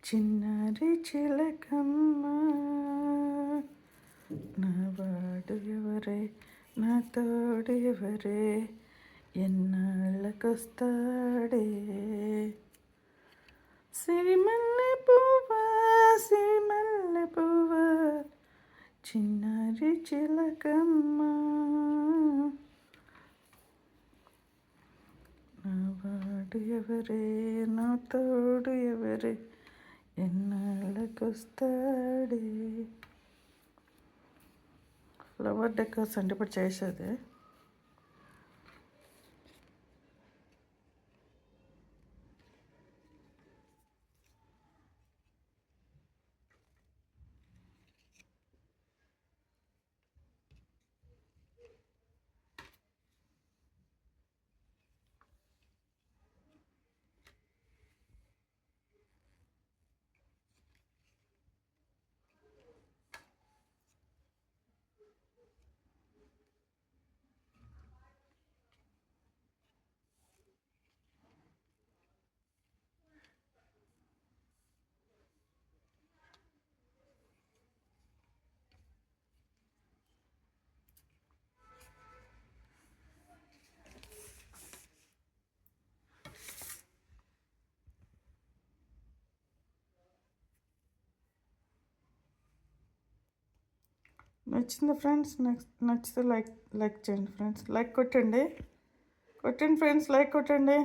చిన్నారి చిలకమ్మ నా వాడు ఎవరే, నా తోడు ఎవరే, ఎన్నాళ్ళకొస్తాడే సిరిమల్లె పువ్వా, సిరిమల్లె పువ్వా, చిన్నారి చిలకమ్మ నా వాడు ఎవరే, నా తోడు ఎవరే, ఎన్నాళ్ళకొస్తాడే. ఫ్లవర్ డెకర్స్ అంటే ఇప్పుడు చేసేది. నచ్చింది ఫ్రెండ్స్, నచ్చితే లైక్ చేయండి ఫ్రెండ్స్, లైక్ కొట్టండి ఫ్రెండ్స్, లైక్ కొట్టండి.